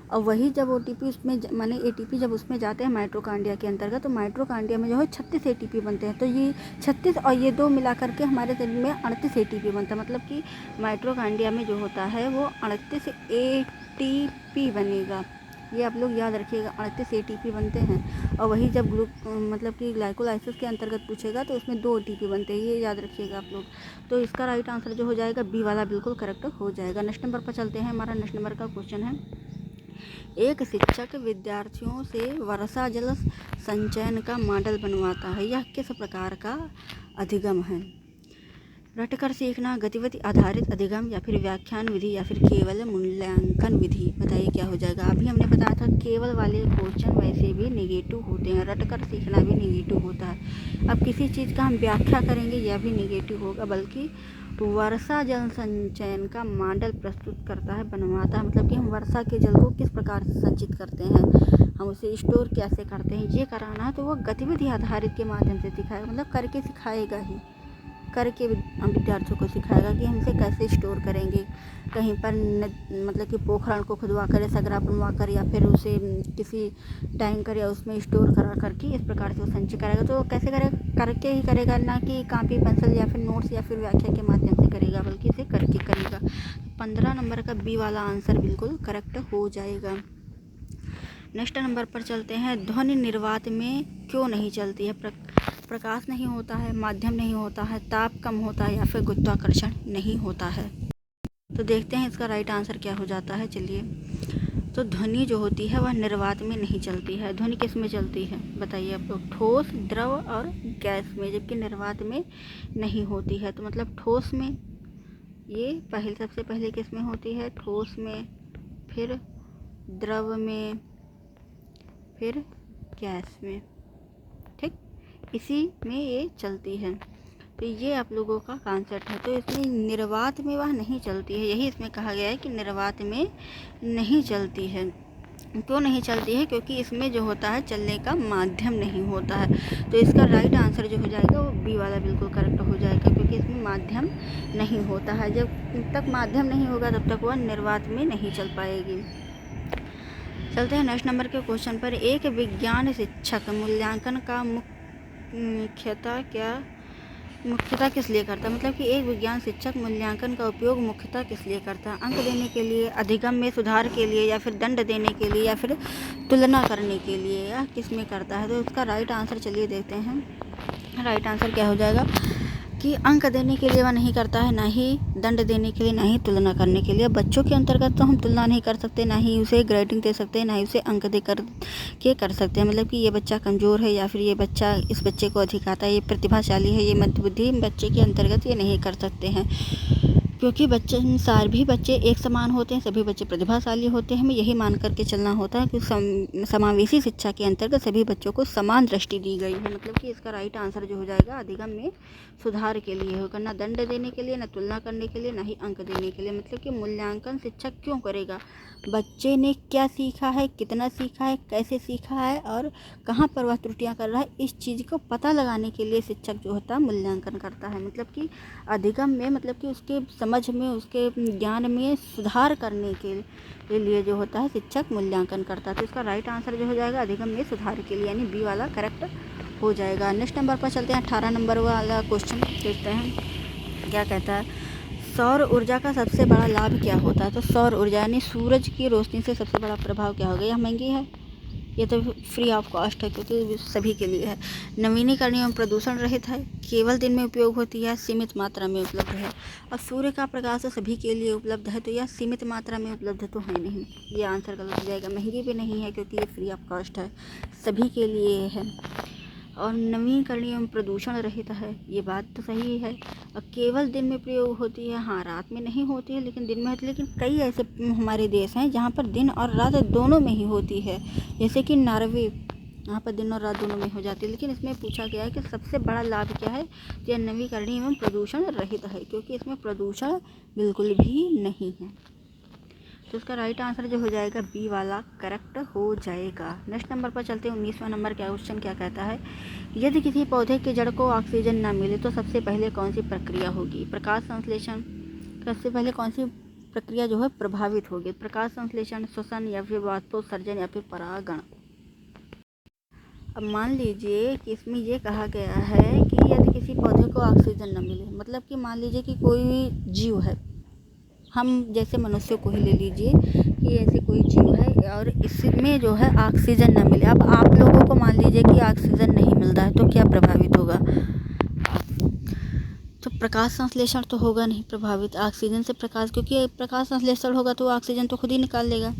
और वही जब ओटीपी उसमें माने एटीपी जब उसमें जाते हैं माइटोकॉन्ड्रिया के अंतर्गत, तो माइटोकॉन्ड्रिया में जो है 36 एटीपी बनते हैं। तो ये 36 और ये 2 मिला करके हमारे शरीर में 38 एटीपी बनता है। मतलब कि माइटोकॉन्ड्रिया में जो होता है वो 38 एटीपी बनेगा। ये आप लोग याद रखिएगा, 38 एटीपी बनते हैं। और वही जब मतलब कि ग्लाइकोलाइसिस के अंतर्गत पूछेगा तो उसमें 2 एटीपी बनते हैं, ये याद रखिएगा आप लोग। तो इसका राइट आंसर जो हो जाएगा बी वाला बिल्कुल करेक्ट हो जाएगा। नेक्स्ट नंबर पर चलते हैं। हमारा नेक्स्ट नंबर का क्वेश्चन है, एक शिक्षक विद्यार्थियों से वर्षा जल संचयन का मॉडल बनवाता है। यह किस प्रकार का अधिगम है? रटकर सीखना, गतिविधि आधारित अधिगम, या फिर व्याख्यान विधि, या फिर केवल मूल्यांकन विधि? बताइए क्या हो जाएगा। अभी हमने बताया था केवल वाले क्वेश्चन वैसे भी नेगेटिव होते हैं, रटकर सीखना भी नेगेटिव होता है। अब किसी चीज़ का हम व्याख्या करेंगे यह भी नेगेटिव होगा, बल्कि वर्षा जल संचयन का मॉडल प्रस्तुत करता है, बनवाता है, मतलब कि हम वर्षा के जल को किस प्रकार से संचित करते हैं, हम उसे स्टोर कैसे करते हैं, ये कराना है। तो वो गतिविधि आधारित के माध्यम से सिखाएगा, मतलब करके सिखाएगा ही, करके विद्यार्थियों को सिखाएगा कि हम इसे कैसे स्टोर करेंगे। कहीं पर मतलब कि पोखरण को खुदवा कर, सगरा बनवा कर, या फिर उसे किसी टैंकर या उसमें स्टोर करा करके इस प्रकार से वो संचय करेगा। तो कैसे करेगा? करके ही करेगा, ना कि कॉपी पेंसिल या फिर नोट्स या फिर व्याख्या के माध्यम से करेगा, बल्कि इसे करके करेगा। 15 नंबर का बी वाला आंसर बिल्कुल करेक्ट हो जाएगा। नेक्स्ट नंबर पर चलते हैं। ध्वनि निर्वात में क्यों नहीं चलती है? प्रकाश नहीं होता है, माध्यम नहीं होता है, ताप कम होता है, या फिर गुरुत्वाकर्षण नहीं होता है? तो देखते हैं इसका राइट आंसर क्या हो जाता है। चलिए, तो ध्वनि जो होती है वह निर्वात में नहीं चलती है। ध्वनि किस में चलती है बताइए आप लोग? ठोस, द्रव और गैस में, जबकि निर्वात में नहीं होती है। तो मतलब ठोस में ये सबसे पहले किस में होती है? ठोस में, फिर द्रव में, फिर गैस में, ठीक, इसी में ये चलती है। तो ये आप लोगों का कॉन्सेप्ट है। तो इसमें निर्वात में वह नहीं चलती है, यही इसमें कहा गया है कि निर्वात में नहीं चलती है। क्यों नहीं चलती है? क्योंकि इसमें जो होता है चलने का माध्यम नहीं होता है। तो इसका राइट आंसर जो हो जाएगा वो बी वाला बिल्कुल करेक्ट हो जाएगा, क्योंकि इसमें माध्यम नहीं होता है। जब तक माध्यम नहीं होगा तब तक वह निर्वात में नहीं चल पाएगी। चलते हैं नेक्स्ट नंबर के क्वेश्चन पर। एक विज्ञान शिक्षक मूल्यांकन का मुख्यतः किस लिए करता है? मतलब कि एक विज्ञान शिक्षक मूल्यांकन का उपयोग मुख्यतः किस लिए करता है? अंक देने के लिए, अधिगम में सुधार के लिए, या फिर दंड देने के लिए, या फिर तुलना करने के लिए, या किस में करता है? तो इसका राइट आंसर चलिए देखते हैं। राइट आंसर क्या हो जाएगा कि अंक देने के लिए वह नहीं करता है, ना ही दंड देने के लिए, ना ही तुलना करने के लिए। बच्चों के अंतर्गत तो हम तुलना नहीं कर सकते, ना ही उसे ग्रेडिंग दे सकते हैं, ना ही उसे अंक दे कर सकते हैं। मतलब कि ये बच्चा कमज़ोर है, या फिर ये बच्चा, इस बच्चे को अधिक आता है, ये प्रतिभाशाली है, ये मंदबुद्धि, बच्चे के अंतर्गत ये नहीं कर सकते हैं, क्योंकि सभी बच्चे एक समान होते हैं, सभी बच्चे प्रतिभाशाली होते हैं। हमें यही मान करके चलना होता है कि समावेशी शिक्षा के अंतर्गत सभी बच्चों को समान दृष्टि दी गई है। मतलब कि इसका राइट आंसर जो हो जाएगा अधिगम में सुधार के लिए होगा, ना दंड देने के लिए, ना तुलना करने के लिए, ना ही अंक देने के लिए। मतलब कि मूल्यांकन शिक्षक क्यों करेगा? बच्चे ने क्या सीखा है, कितना सीखा है, कैसे सीखा है, और कहाँ पर वह त्रुटियाँ कर रहा है, इस चीज़ को पता लगाने के लिए शिक्षक जो होता है मूल्यांकन करता है। मतलब कि अधिगम में, मतलब कि उसके समझ में, उसके ज्ञान में सुधार करने के लिए जो होता है शिक्षक मूल्यांकन करता है। तो इसका राइट आंसर जो हो जाएगा अधिगम में सुधार के लिए, यानी बी वाला करेक्ट हो जाएगा। नेक्स्ट नंबर पर चलते हैं। 18 नंबर वाला क्वेश्चन देखते हैं क्या कहता है। सौर ऊर्जा का सबसे बड़ा लाभ क्या होता है? तो सौर ऊर्जा यानी सूरज की रोशनी से सबसे बड़ा प्रभाव क्या होगा? यह महंगी है, ये तो फ्री ऑफ कॉस्ट है, क्योंकि सभी के लिए है। नवीनीकरणीय एवं प्रदूषण रहित है, केवल दिन में उपयोग होती है, सीमित मात्रा में उपलब्ध है। और सूर्य का प्रकाश सभी के लिए उपलब्ध है, तो यह सीमित मात्रा में उपलब्ध तो है नहीं, ये आंसर गलत हो जाएगा। महंगी भी नहीं है, क्योंकि ये फ्री ऑफ कॉस्ट है, सभी के लिए है। और नवीनीकरणीय एवं प्रदूषण रहित है, ये बात तो सही है। और केवल दिन में प्रयोग होती है, हाँ रात में नहीं होती है, लेकिन दिन में होती है। लेकिन कई ऐसे हमारे देश हैं जहाँ पर दिन और रात दोनों में ही होती है, जैसे कि नॉर्वे, यहाँ पर दिन और रात दोनों में हो जाती है। लेकिन इसमें पूछा गया है कि सबसे बड़ा लाभ क्या है? यह नवीकरणीय एवं प्रदूषण रहित है, क्योंकि इसमें प्रदूषण बिल्कुल भी नहीं है। तो इसका राइट आंसर जो हो जाएगा बी वाला करेक्ट हो जाएगा। नेक्स्ट नंबर पर चलते हैं। 19वां नंबर का क्वेश्चन क्या कहता है। यदि किसी पौधे की जड़ को ऑक्सीजन न मिले तो सबसे पहले कौन सी प्रक्रिया होगी? प्रकाश संश्लेषण, सबसे पहले कौन सी प्रक्रिया जो है प्रभावित होगी? प्रकाश संश्लेषण, श्वसन, या फिर वाष्पोत्सर्जन, या फिर परागण? अब मान लीजिए कि इसमें ये कहा गया है कि यदि किसी पौधे को ऑक्सीजन न मिले, मतलब कि मान लीजिए कि कोई जीव है, हम जैसे मनुष्य को ही ले लीजिए कि ऐसे कोई जीव है और इसमें जो है ऑक्सीजन ना मिले। अब आप लोगों को मान लीजिए कि ऑक्सीजन नहीं मिलता है, तो क्या प्रभावित होगा? तो प्रकाश संश्लेषण तो होगा नहीं प्रभावित ऑक्सीजन से प्रकाश, क्योंकि प्रकाश संश्लेषण होगा तो ऑक्सीजन तो खुद ही निकाल लेगा,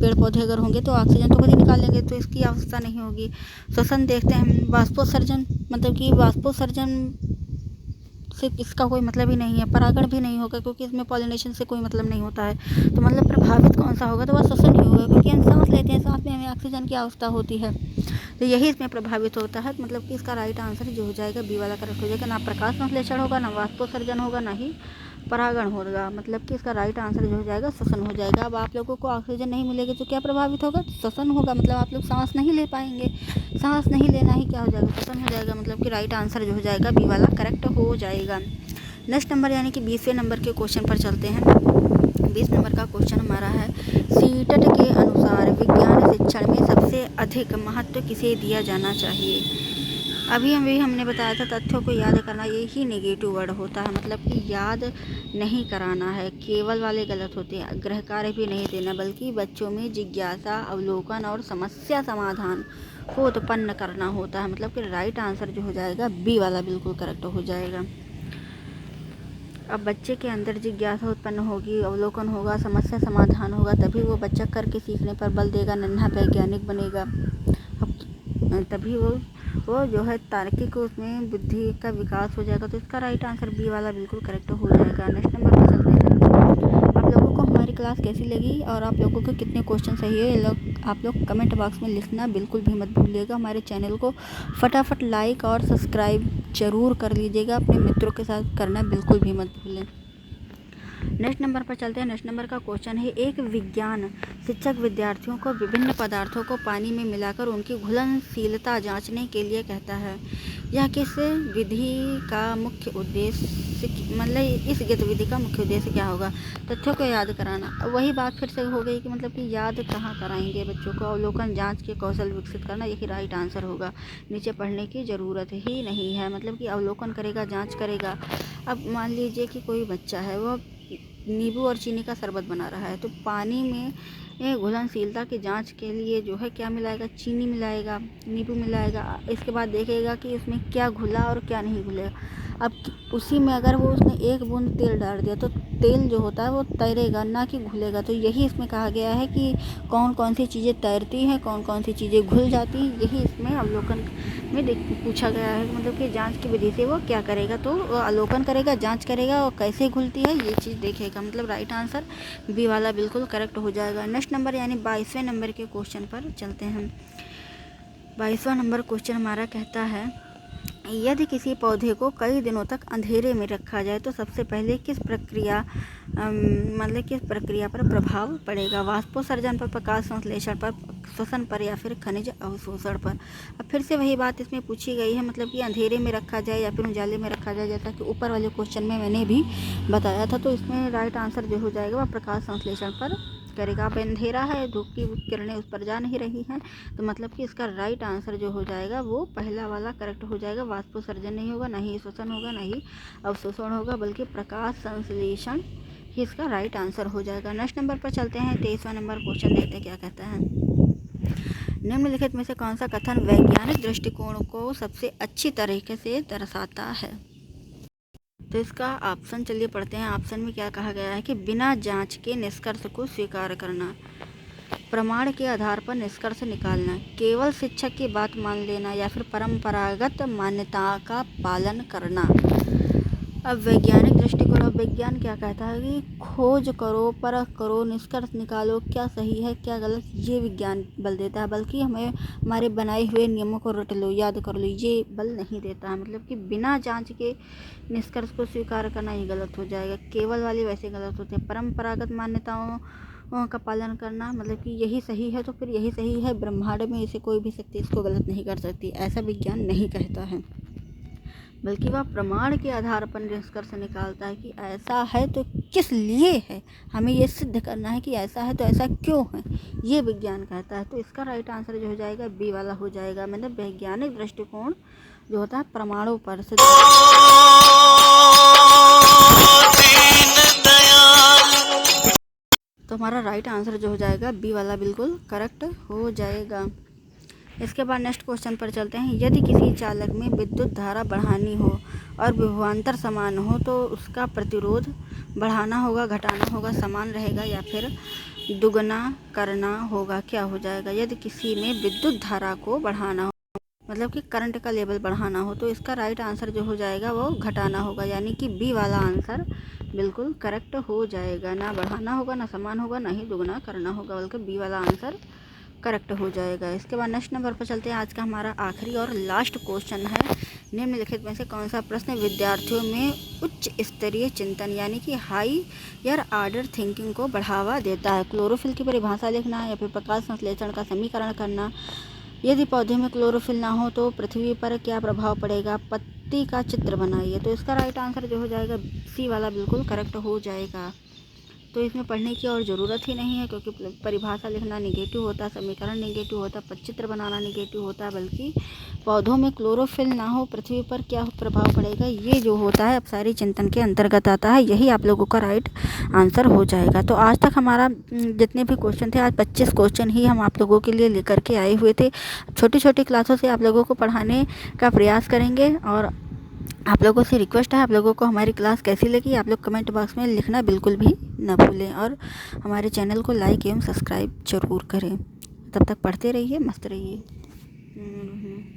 पेड़ पौधे अगर होंगे तो ऑक्सीजन तो खुद ही निकाल लेंगे, तो इसकी आवश्यकता नहीं होगी। श्वसन देखते हैं हम, वाष्पोत्सर्जन मतलब कि वाष्पोत्सर्जन से इसका कोई मतलब ही नहीं है। परागण भी नहीं होगा क्योंकि इसमें पॉलिनेशन से कोई मतलब नहीं होता है। तो मतलब प्रभावित कौन सा होगा, तो वह श्वसन ही होगा, क्योंकि हम सांस लेते हैं, सांस में हमें ऑक्सीजन की आवश्यकता होती है, तो यही इसमें प्रभावित होता है। मतलब कि इसका राइट आंसर जो हो जाएगा बी वाला करेक्ट हो जाएगा। ना प्रकाश संश्लेषण होगा, ना वाष्पोत्सर्जन होगा, ना ही परागण होगा। मतलब कि इसका राइट आंसर जो हो जाएगा श्वसन हो जाएगा। अब आप लोगों को ऑक्सीजन नहीं मिलेगी तो क्या प्रभावित होगा, श्वसन होगा। मतलब आप लोग सांस नहीं ले पाएंगे, सांस नहीं लेना ही क्या हो जाएगा, श्वसन हो जाएगा। मतलब कि राइट आंसर जो हो जाएगा बी वाला करेक्ट हो जाएगा। नेक्स्ट नंबर यानी कि 20वें नंबर के क्वेश्चन पर चलते हैं। 20 नंबर का क्वेश्चन हमारा है, सीटेट के अनुसार विज्ञान शिक्षण में सबसे अधिक महत्व किसे दिया जाना चाहिए। अभी हमने बताया था तथ्यों को याद करना, यही नेगेटिव वर्ड होता है। मतलब कि याद नहीं कराना है, केवल वाले गलत होते हैं। गृह कार्य भी नहीं देना, बल्कि बच्चों में जिज्ञासा, अवलोकन और समस्या समाधान को उत्पन्न करना होता है। मतलब कि राइट आंसर जो हो जाएगा बी वाला बिल्कुल करेक्ट हो जाएगा। अब बच्चे के अंदर जिज्ञासा उत्पन्न होगी, अवलोकन होगा, समस्या समाधान होगा, तभी वो बच्चा करके सीखने पर बल देगा, नन्हा वैज्ञानिक बनेगा। तभी वो जो है तार्किक, उसमें बुद्धि का विकास हो जाएगा। तो इसका राइट आंसर बी वाला बिल्कुल करेक्ट हो जाएगा। नेक्स्ट नंबर पर चलते हैं। आप लोगों को हमारी क्लास कैसी लगी और आप लोगों को कितने क्वेश्चन सही है, आप लोग कमेंट बॉक्स में लिखना बिल्कुल भी मत भूलिएगा। हमारे चैनल को फटाफट लाइक और सब्सक्राइब जरूर कर लीजिएगा, अपने मित्रों के साथ करना बिल्कुल भी मत भूलें। नेक्स्ट नंबर पर चलते हैं। नेक्स्ट नंबर का क्वेश्चन है, एक विज्ञान शिक्षक विद्यार्थियों को विभिन्न पदार्थों को पानी में मिलाकर उनकी घुलनशीलता जांचने के लिए कहता है। यह किस विधि का मुख्य उद्देश्य, मतलब इस गतिविधि का मुख्य उद्देश्य क्या होगा। तथ्यों को याद कराना। अब वही बात फिर से हो गई कि मतलब कि याद कहाँ कराएंगे बच्चों को। अवलोकन, जांच के कौशल विकसित करना, यही राइट आंसर होगा। नीचे पढ़ने की ज़रूरत ही नहीं है। मतलब कि अवलोकन करेगा, जांच करेगा। अब मान लीजिए कि कोई बच्चा है, वो नींबू और चीनी का शरबत बना रहा है, तो पानी में घुलनशीलता की जांच के लिए जो है क्या मिलाएगा, चीनी मिलाएगा, नींबू मिलाएगा। इसके बाद देखेगा कि इसमें क्या घुला और क्या नहीं घुलेगा। अब उसी में अगर वो उसने एक बूंद तेल डाल दिया तो तेल जो होता है वो तैरेगा, ना कि घुलेगा। तो यही इसमें कहा गया है कि कौन कौन सी चीज़ें तैरती हैं, कौन कौन सी चीज़ें घुल जाती हैं। यही इसमें अवलोकन में पूछा गया है। मतलब कि जांच की विधि से वो क्या करेगा, तो वो अवलोकन करेगा, जांच करेगा और कैसे घुलती है ये चीज़ देखेगा। मतलब राइट आंसर बी वाला बिल्कुल करेक्ट हो जाएगा। नेक्स्ट नंबर यानी 22वें नंबर के क्वेश्चन पर चलते हैं। 22वां नंबर क्वेश्चन हमारा कहता है, यदि किसी पौधे को कई दिनों तक अंधेरे में रखा जाए तो सबसे पहले किस प्रक्रिया पर प्रभाव पड़ेगा। वाष्पोत्सर्जन पर, प्रकाश संश्लेषण पर, श्वसन पर, या फिर खनिज अवशोषण पर। अब फिर से वही बात इसमें पूछी गई है। मतलब कि अंधेरे में रखा जाए या फिर उजाले में रखा जाए, जैसा कि ऊपर वाले क्वेश्चन में मैंने भी बताया था। तो इसमें राइट आंसर जो हो जाएगा वह प्रकाश संश्लेषण पर करेगा। अब अंधेरा है, धूप की किरणें उस पर जा नहीं रही हैं, तो मतलब कि इसका राइट आंसर जो हो जाएगा वो पहला वाला करेक्ट हो जाएगा। वाष्पोत्सर्जन नहीं होगा, ना ही श्वसन होगा, ना ही अवशोषण होगा, बल्कि प्रकाश संश्लेषण ही इसका राइट आंसर हो जाएगा। नेक्स्ट नंबर पर चलते हैं। 23वां नंबर क्वेश्चन देखते हैं क्या कहता है। निम्नलिखित में से कौन सा कथन वैज्ञानिक दृष्टिकोण को सबसे अच्छी तरीके से दर्शाता है। तो इसका ऑप्शन चलिए पढ़ते हैं। ऑप्शन में क्या कहा गया है कि बिना जांच के निष्कर्ष को स्वीकार करना, प्रमाण के आधार पर निष्कर्ष निकालना, केवल शिक्षक की बात मान लेना, या फिर परंपरागत मान्यता का पालन करना। अब वैज्ञानिक दृष्टिकोण, अब विज्ञान क्या कहता है कि खोज करो, परख करो, निष्कर्ष निकालो, क्या सही है क्या गलत, ये विज्ञान बल देता है। बल्कि हमें हमारे बनाए हुए नियमों को रट लो, याद कर लो, ये बल नहीं देता है। मतलब कि बिना जांच के निष्कर्ष को स्वीकार करना ये गलत हो जाएगा। केवल वाले वैसे गलत होते हैं। परंपरागत मान्यताओं का पालन करना, मतलब कि यही सही है तो फिर यही सही है, ब्रह्मांड में इसे कोई भी शक्ति इसको गलत नहीं कर सकती, ऐसा विज्ञान नहीं कहता है। बल्कि वह प्रमाण के आधार पर निष्कर्ष निकालता है कि ऐसा है तो किस लिए है, हमें ये सिद्ध करना है कि ऐसा है तो ऐसा क्यों है, ये विज्ञान कहता है। तो इसका राइट आंसर जो हो जाएगा बी वाला हो जाएगा। मतलब वैज्ञानिक दृष्टिकोण जो होता है प्रमाणों पर सिद्ध। तो हमारा राइट आंसर जो हो जाएगा बी वाला बिल्कुल करेक्ट हो जाएगा। इसके बाद नेक्स्ट क्वेश्चन पर चलते हैं। यदि किसी चालक में विद्युत धारा बढ़ानी हो और विभवांतर समान हो तो उसका प्रतिरोध बढ़ाना होगा, घटाना होगा, समान रहेगा, या फिर दुगना करना होगा, क्या हो जाएगा? यदि किसी में विद्युत धारा को बढ़ाना हो, मतलब कि करंट का लेवल बढ़ाना हो, तो इसका राइट आंसर जो हो जाएगा वो घटाना होगा, यानी कि बी वाला आंसर बिल्कुल करेक्ट हो जाएगा। ना बढ़ाना होगा, ना समान होगा, ना ही दुगना करना होगा, बल्कि बी वाला आंसर करेक्ट हो जाएगा। इसके बाद नेक्स्ट नंबर पर चलते हैं। आज का हमारा आखिरी और लास्ट क्वेश्चन है, निम्नलिखित में से कौन सा प्रश्न विद्यार्थियों में उच्च स्तरीय चिंतन यानी कि हायर ऑर्डर थिंकिंग को बढ़ावा देता है? क्लोरोफिल की परिभाषा लिखना या फिर प्रकाश संश्लेषण का समीकरण करना। यदि पौधे में क्लोरोफिल ना हो तो पृथ्वी पर क्या प्रभाव पड़ेगा? पत्ती का चित्र बनाइए। तो इसका राइट आंसर जो हो जाएगा सी वाला बिल्कुल करेक्ट हो जाएगा। तो इसमें पढ़ने की और ज़रूरत ही नहीं है, क्योंकि परिभाषा लिखना नेगेटिव होता, समीकरण नेगेटिव होता, पच्चित्र बनाना नेगेटिव होता, बल्कि पौधों में क्लोरोफिल ना हो पृथ्वी पर क्या प्रभाव पड़ेगा, ये जो होता है अपसारी चिंतन के अंतर्गत आता है। यही आप लोगों का राइट आंसर हो जाएगा। तो आज तक हमारा जितने भी क्वेश्चन थे, आज 25 क्वेश्चन ही हम आप लोगों के लिए लेकर के आए हुए थे। छोटी छोटी क्लासों से आप लोगों को पढ़ाने का प्रयास करेंगे, और आप लोगों से रिक्वेस्ट है, आप लोगों को हमारी क्लास कैसी लगी आप लोग कमेंट बॉक्स में लिखना बिल्कुल भी ना भूलें, और हमारे चैनल को लाइक एवं सब्सक्राइब जरूर करें। तब तक पढ़ते रहिए, मस्त रहिए।